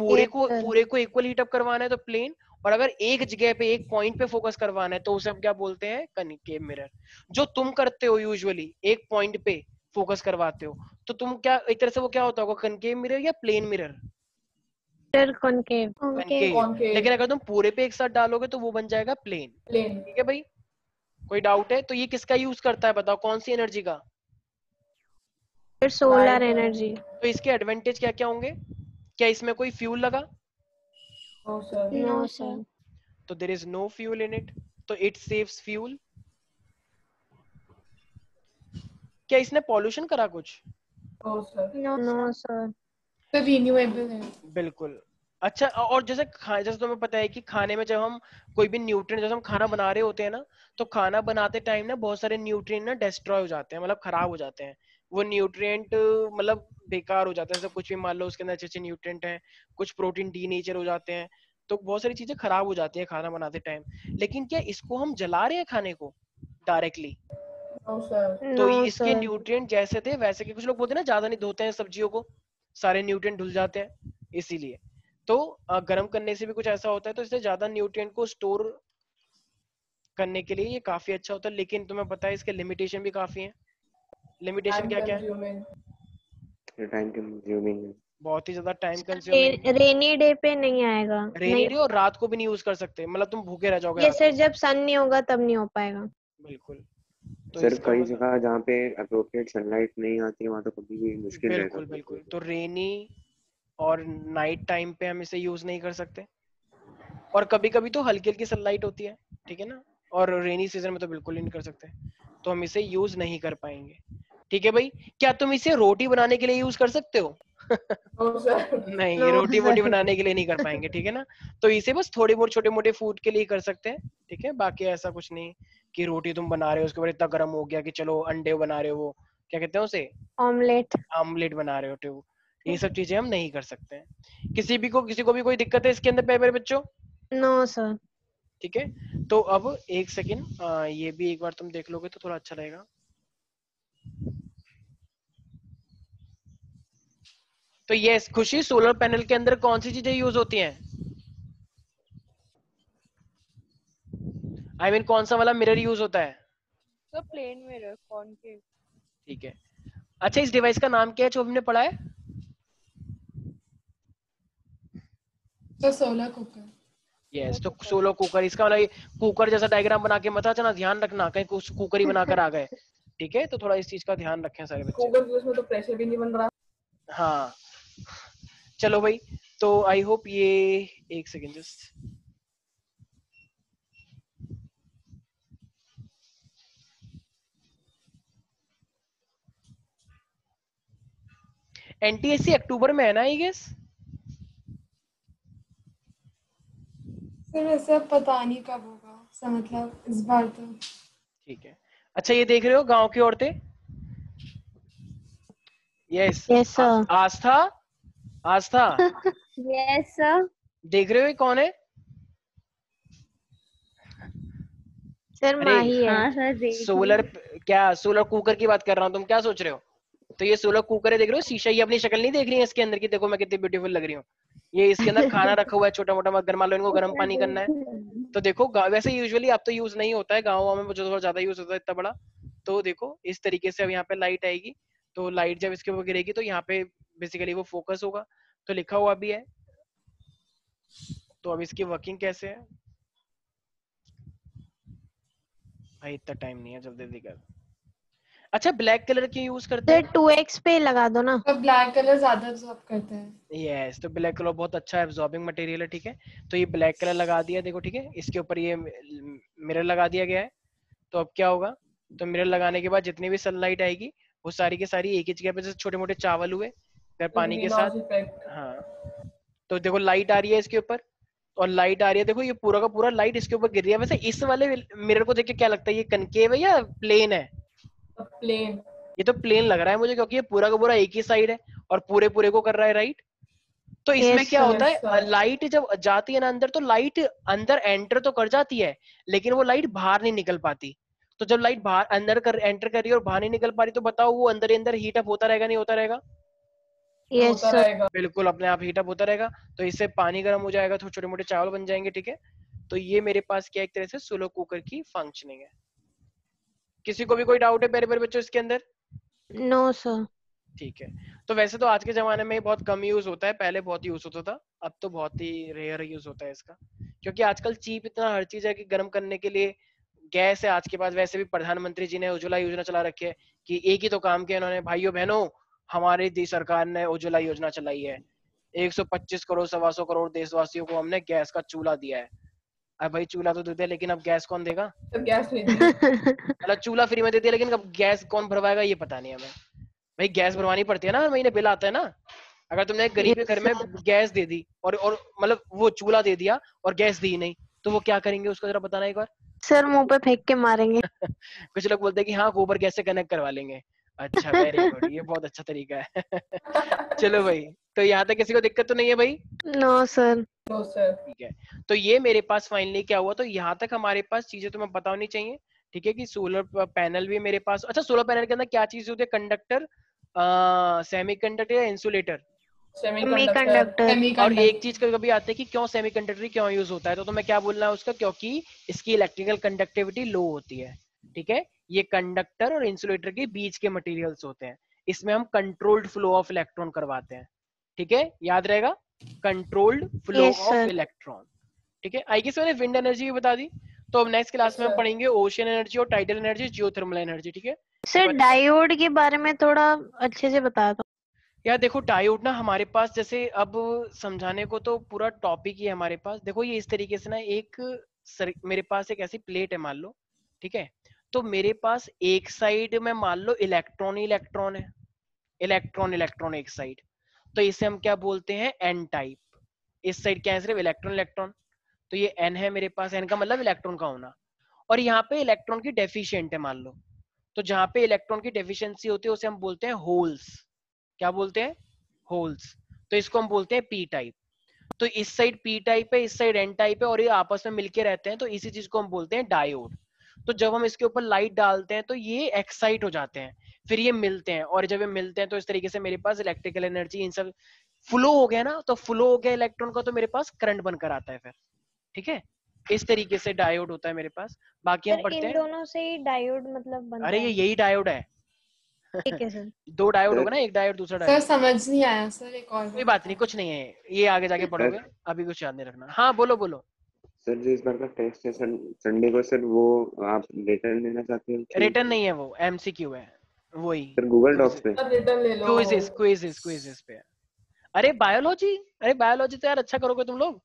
Speaker 1: पूरे को इक्वल हीटअप करवाना है तो प्लेन, और अगर एक जगह पे एक पॉइंट पे फोकस करवाना है तो उसे हम क्या बोलते हैं, कनकेव मिरर। जो तुम करते हो यूजुअली एक पॉइंट पे फोकस करवाते हो, तो तुम क्या एक तरह से वो क्या होता होगा, कनकेव मिरर या plane mirror?
Speaker 4: Sir concave.
Speaker 1: Concave. लेकिन अगर तुम पूरे पे एक साथ डालोगे तो वो बन जाएगा प्लेन,
Speaker 2: प्लेन।
Speaker 1: ठीक है भाई। कोई डाउट है? तो ये किसका यूज करता है बताओ, कौन सी एनर्जी का?
Speaker 4: फिर सोलर एनर्जी।
Speaker 1: तो इसके एडवांटेज क्या क्या होंगे? क्या इसमें कोई फ्यूल लगा?
Speaker 2: No sir.
Speaker 4: No sir.
Speaker 1: तो there is no fuel in it, तो इट सेव्स फ्यूल। क्या इसने पॉल्यूशन करा कुछ?
Speaker 2: नो सर।
Speaker 4: No sir.
Speaker 2: तो रिन्यूएबल है।
Speaker 1: बिल्कुल। अच्छा, और जैसे तुम्हें पता है कि खाने में जब हम कोई भी न्यूट्रिएंट, जैसे हम खाना बना रहे होते हैं ना, तो खाना बनाते टाइम ना बहुत सारे न्यूट्रिएंट ना डिस्ट्रॉय हो जाते हैं, मतलब खराब हो जाते हैं। वो न्यूट्रिएंट मतलब बेकार हो जाते हैं, जैसे कुछ भी मान लो उसके अंदर अच्छे अच्छे न्यूट्रिएंट हैं, कुछ प्रोटीन डीनेचर हो जाते हैं, तो बहुत सारी चीजें खराब हो जाती है खाना बनाते टाइम। लेकिन क्या इसको हम जला रहे हैं खाने को डायरेक्टली?
Speaker 2: No sir.
Speaker 1: तो
Speaker 4: नो
Speaker 1: इसके
Speaker 4: सर।
Speaker 1: न्यूट्रिएंट जैसे थे वैसे के, कुछ लोग बोलते हैं ना ज्यादा नहीं धोते हैं सब्जियों को, सारे न्यूट्रिएंट धुल जाते हैं, इसीलिए। तो गर्म करने से भी कुछ ऐसा होता है, तो इससे ज्यादा न्यूट्रिएंट को स्टोर करने के लिए ये काफी अच्छा होता है। लेकिन तुम्हें पता है इसके लिमिटेशन भी काफी हैं। लिमिटेशन क्या क्या है?
Speaker 3: टाइम कंज्यूमिंग है।
Speaker 1: बहुत ही ज्यादा टाइम कंज्यूमिंग।
Speaker 4: रेनी डे पे नहीं आएगा।
Speaker 1: रेनी
Speaker 4: नहीं
Speaker 1: डे और रात को भी नहीं यूज कर सकते, मतलब तुम भूखे रह जाओगे
Speaker 4: ये
Speaker 1: रात
Speaker 4: सर
Speaker 1: को।
Speaker 4: जब सन नहीं होगा तब नहीं हो पाएगा।
Speaker 1: बिल्कुल, तो
Speaker 3: सर
Speaker 1: इसका
Speaker 3: कई
Speaker 1: मतलब
Speaker 3: जगह जहाँ पे अप्रोप्रिएट सनलाइट नहीं आती है वहाँ तो कभी भी मुश्किल रहेगा।
Speaker 1: बिल्कुल बिल्कुल, तो रेनी और नाइट टाइम पे हम इसे यूज नहीं कर सकते, और कभी कभी तो हल्की हल्की सनलाइट होती है, ठीक है ना, और रेनी सीजन में तो बिल्कुल ही नहीं कर सकते, तो हम इसे यूज नहीं कर पाएंगे। ठीक है भाई, क्या तुम इसे रोटी बनाने के लिए यूज कर सकते हो? नहीं,
Speaker 4: नो
Speaker 1: रोटी वोटी
Speaker 4: सर।
Speaker 1: बनाने के लिए नहीं कर पाएंगे, ठीक है ना। तो इसे बस थोड़ी बहुत छोटे मोटे फूड के लिए कर सकते हैं, ठीक है, बाकी ऐसा कुछ नहीं कि रोटी तुम बना रहे हो उसके बाद इतना गर्म हो गया कि चलो अंडे बना रहे हो, वो क्या कहते हैं उसे,
Speaker 4: ऑमलेट।
Speaker 1: आमलेट बना रहे हो, तो ये सब चीजें हम नहीं कर सकते हैं। किसी को भी कोई दिक्कत है इसके अंदर मेरे बच्चों?
Speaker 4: No sir.
Speaker 1: ठीक है, तो अब एक सेकेंड, ये भी एक बार तुम देख लोगे तो थोड़ा अच्छा रहेगा। तो ये खुशी, सोलर पैनल के अंदर कौन सी चीजें यूज होती हैं? I mean, कौन सा वाला मिरर यूज होता है?
Speaker 5: तो प्लेन मिरर कॉनकेव।
Speaker 1: ठीक है, अच्छा इस डिवाइस का नाम क्या है जो हमने पढ़ा है?
Speaker 2: तो सोलर कुकर।
Speaker 1: यस, तो सोलो कुकर, इसका मतलब कुकर जैसा डायग्राम बना के मत आना, ध्यान रखना कहीं कुछ कुकर ही बनाकर आ गए, ठीक है, तो थोड़ा इस चीज का ध्यान रखें सारे बच्चे।
Speaker 2: कुकर के उसमें तो प्रेशर भी नहीं बन रहा।
Speaker 1: हाँ, चलो भाई, तो आई होप ये, एक सेकेंड जस्ट, एनटीएससी अक्टूबर में है ना आई गेस?
Speaker 2: फिर ऐसा पता नहीं कब होगा, ऐसा मतलब इस बार तो।
Speaker 1: ठीक है, अच्छा ये देख रहे हो गांव की औरतें? Yes,
Speaker 4: yes sir.
Speaker 1: Aastha, Aastha
Speaker 4: yes sir.
Speaker 1: देख रहे हो ये कौन है?
Speaker 4: सर
Speaker 1: अरे
Speaker 4: माही है। हाँ सर देख रही
Speaker 1: सोलर,
Speaker 4: हूँ।
Speaker 1: क्या सोलर कुकर की बात कर रहा हूँ, तुम क्या सोच रहे हो? तो ये सोलर कुकर है, देख रहे हो शीशा, ये अपनी शक्ल नहीं देख रही है इसके अंदर की, देखो मैं कितनी ब्यूटीफुल लग रही हूँ, ये इसके अंदर खाना रखा हुआ है छोटा मोटा, मत मान लो इनको गर्म पानी करना है, तो देखो वैसे यूजुअली अब तो यूज नहीं होता है, गाँव में जो थोड़ा ज्यादा यूज होता है इतना बड़ा, तो देखो इस तरीके से अब यहाँ पे लाइट आएगी, तो लाइट जब इसके ऊपर गिरेगी तो यहाँ पे बेसिकली वो फोकस होगा, तो लिखा हुआ भी है, तो अब इसकी वर्किंग कैसे है भाई, इतना टाइम नहीं है, जल्दी जल्दी कर। अच्छा ब्लैक कलर क्यों यूज करते
Speaker 4: सर
Speaker 1: हैं?
Speaker 4: 2x पे लगा दो ना।
Speaker 2: तो ब्लैक कलर ज्यादा अब्सॉर्ब करता है।
Speaker 1: यस, तो ब्लैक कलर बहुत अच्छा एब्जॉर्बिंग मटेरियल है, ठीक है, तो ये ब्लैक कलर लगा दिया, देखो ठीक है, इसके ऊपर ये मिरर लगा दिया गया है, तो अब क्या होगा, तो मिरर लगाने के बाद जितनी भी सनलाइट आएगी वो सारी की सारी एक ही जगह पे, जैसे छोटे मोटे चावल हुए फिर पानी के साथ, हाँ, तो देखो लाइट आ रही है इसके ऊपर, और लाइट आ रही है, देखो ये पूरा का पूरा लाइट इसके ऊपर गिर रही है। वैसे इस वाले मिरर को देख के क्या लगता है, ये कनकेव है या प्लेन है?
Speaker 2: प्लेन।
Speaker 1: ये तो प्लेन लग रहा है मुझे, क्योंकि ये पूरा का पूरा एक ही साइड है और पूरे पूरे को कर रहा है, राइट? तो इसमें
Speaker 4: यस
Speaker 1: क्या
Speaker 4: सर।
Speaker 1: होता है, लाइट जब जाती है ना अंदर, तो लाइट अंदर एंटर तो कर जाती है, लेकिन वो लाइट बाहर नहीं निकल पाती, तो जब लाइट बाहर अंदर कर एंटर कर रही है और बाहर नहीं निकल पा रही, तो बताओ वो अंदर ही अंदर हीट अप होता रहेगा नहीं होता रहेगा?
Speaker 4: Yes sir.
Speaker 1: बिल्कुल अपने आप हीट अप होता रहेगा, तो इससे पानी गर्म हो जाएगा, तो छोटे मोटे चावल बन जाएंगे, ठीक है, तो ये मेरे पास क्या एक तरह से सोलो कुकर की फंक्शनिंग है। किसी को भी कोई डाउट है मेरे मेरे बच्चों इसके अंदर?
Speaker 4: No sir.
Speaker 1: ठीक है, तो वैसे तो आज के जमाने में बहुत कम यूज होता है, पहले बहुत यूज होता था, अब तो बहुत ही रेयर यूज होता है इसका, क्योंकि आजकल चीप इतना हर चीज है कि गर्म करने के लिए गैस है आज के पास, वैसे भी प्रधानमंत्री जी ने उज्ज्वला योजना चला रखी है, कि एक ही तो काम किया उन्होंने, भाइयों बहनों, हमारी दी सरकार ने उज्ज्वला योजना चलाई है, 125 करोड़ 125 करोड़ देशवासियों को हमने गैस का चूल्हा दिया है। अब भाई चूल्हा तो देते हैं, लेकिन अब गैस कौन देगा?
Speaker 2: तो गैस नहीं दी।
Speaker 1: मतलब चूल्हा फ्री में देती है, लेकिन अब गैस कौन भरवाएगा ये पता नहीं हमें। भाई गैस भरवानी पड़ती है ना, हर महीने बिल आता है ना। अगर तुमने एक गरीब के घर में गैस दे दी और मतलब वो चूल्हा दे दिया और गैस दी नहीं, तो वो क्या करेंगे उसका जरा बताना एक बार।
Speaker 4: सर मुंह पे फेंक के मारेंगे।
Speaker 1: कुछ लोग बोलते हैं कि हाँ गोबर गैस से कनेक्ट करवा लेंगे। अच्छा वेरी गुड, ये बहुत अच्छा तरीका है। चलो भाई, तो यहाँ तक किसी को दिक्कत तो नहीं है भाई?
Speaker 4: No sir.
Speaker 2: No sir.
Speaker 1: ठीक है, तो ये मेरे पास फाइनली क्या हुआ, तो यहाँ तक हमारे पास चीजें तुम्हें पता होनी चाहिए, ठीक है, कि सोलर पैनल भी मेरे पास, अच्छा सोलर पैनल के अंदर क्या चीज होती है, कंडक्टर, सेमीकंडक्टर या इंसुलेटर,
Speaker 4: सेमीकंडक्टर।
Speaker 1: और एक चीज कभी आती है कि क्यों सेमीकंडक्टर क्यों यूज होता है, तो मैं क्या बोलना है उसका, क्योंकि इसकी इलेक्ट्रिकल कंडक्टिविटी लो होती है, ठीक है, ये कंडक्टर और इंसुलेटर के बीच के मटेरियल्स होते हैं, इसमें हम कंट्रोल्ड फ्लो ऑफ इलेक्ट्रॉन करवाते हैं, ठीक है, याद रहेगा, controlled flow
Speaker 4: yes
Speaker 1: of
Speaker 4: sir.
Speaker 1: Electron, ठीक है। आई गेस मैंने विंड एनर्जी भी बता दी, तो अब नेक्स्ट क्लास में हम
Speaker 2: Sir.
Speaker 1: पढ़ेंगे ओशियन एनर्जी और टाइडल एनर्जी, जियोथर्मल एनर्जी, ठीक है।
Speaker 4: सर डायोड के बारे में थोड़ा अच्छे से बता दो।
Speaker 1: यार देखो डायोड ना हमारे पास, जैसे अब समझाने को तो पूरा टॉपिक ही है हमारे पास। देखो ये इस तरीके से ना, मेरे पास एक ऐसी प्लेट है मान लो, ठीक है। तो मेरे पास एक साइड में मान लो इलेक्ट्रॉन ही इलेक्ट्रॉन है, इलेक्ट्रॉन इलेक्ट्रॉन एक साइड, तो इसे हम क्या बोलते हैं, एन टाइप। इस साइड क्या है, सिर्फ इलेक्ट्रॉन इलेक्ट्रॉन, तो ये एन है मेरे पास, एन का मतलब इलेक्ट्रॉन का होना। और यहाँ पे इलेक्ट्रॉन की डेफिशिएंट है मान लो, तो जहां पे इलेक्ट्रॉन की डेफिशिएंसी होती है उसे हम बोलते हैं होल्स। क्या बोलते हैं, होल्स। तो इसको हम बोलते हैं पी टाइप। तो इस साइड पी टाइप है, इस साइड एन टाइप है, और ये आपस में मिलके रहते हैं, तो इसी चीज को हम बोलते हैं डायोड। तो जब हम इसके ऊपर लाइट डालते हैं तो ये एक्साइट हो जाते हैं, फिर ये मिलते हैं, और जब ये मिलते हैं तो इस तरीके से मेरे पास इलेक्ट्रिकल एनर्जी इन सब फ्लो हो गया ना, तो फ्लो हो गया इलेक्ट्रॉन का, तो मेरे पास करंट बनकर आता है फिर, ठीक है। इस तरीके से डायोड होता है मेरे पास। बाकी हम
Speaker 4: सर
Speaker 1: पढ़ते
Speaker 4: इन
Speaker 1: हैं।
Speaker 4: दोनों से ही डायोड मतलब बनता
Speaker 1: अरे
Speaker 4: है?
Speaker 1: यही डायोड है।
Speaker 4: ठीक है सर।
Speaker 1: दो डायोड
Speaker 3: सर
Speaker 1: होगा ना, एक डायोड दूसरा
Speaker 2: सर
Speaker 1: डायोड।
Speaker 2: समझ नहीं आया सर, एक और
Speaker 1: कोई
Speaker 2: बार
Speaker 1: बात नहीं, कुछ नहीं है, ये आगे जाके पढ़ोगे,
Speaker 3: सर
Speaker 1: अभी कुछ याद नहीं रखना। हाँ बोलो बोलो।
Speaker 3: सर जो इस बार का टेस्ट है संडे को सर, वो आप रिटर्न लेना चाहते हैं कि
Speaker 1: रिटर्न नहीं है, वो एमसीक्यू है, वही
Speaker 3: सर गूगल डॉक्स पे?
Speaker 2: सर रिटर्न ले लो।
Speaker 1: क्विज़ेस क्विज़ेस क्विज़ेस पे है। अरे बायोलॉजी, अरे बायोलॉजी तो यार अच्छा करोगे तुम लोग।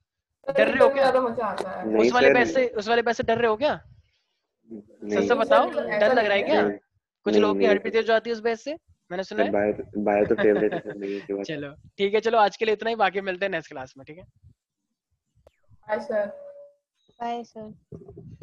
Speaker 1: डर रहे हो
Speaker 2: रिटर्न में
Speaker 1: क्या,
Speaker 2: ज्यादा मजा आता है।
Speaker 3: नहीं सर,
Speaker 1: उस वाले पैसे डर रहे हो क्या, सच
Speaker 3: नहीं
Speaker 1: से बताओ,
Speaker 2: सर,
Speaker 1: डर
Speaker 2: ऐसा
Speaker 1: लग रहा है
Speaker 2: नहीं
Speaker 1: क्या।
Speaker 3: नहीं
Speaker 1: कुछ
Speaker 3: नहीं
Speaker 1: लोगों की
Speaker 3: नहीं
Speaker 1: हड्डी तेज हो जाती है उस बैच से, मैंने सुना
Speaker 3: सर,
Speaker 1: है।
Speaker 3: बायो बायो तो फेवरेट है सर, नहीं है की बात।
Speaker 1: चलो ठीक है, चलो आज के लिए इतना ही, बाकी मिलते हैं नेक्स्ट क्लास में, ठीक है।
Speaker 2: Bye sir.
Speaker 4: Bye sir.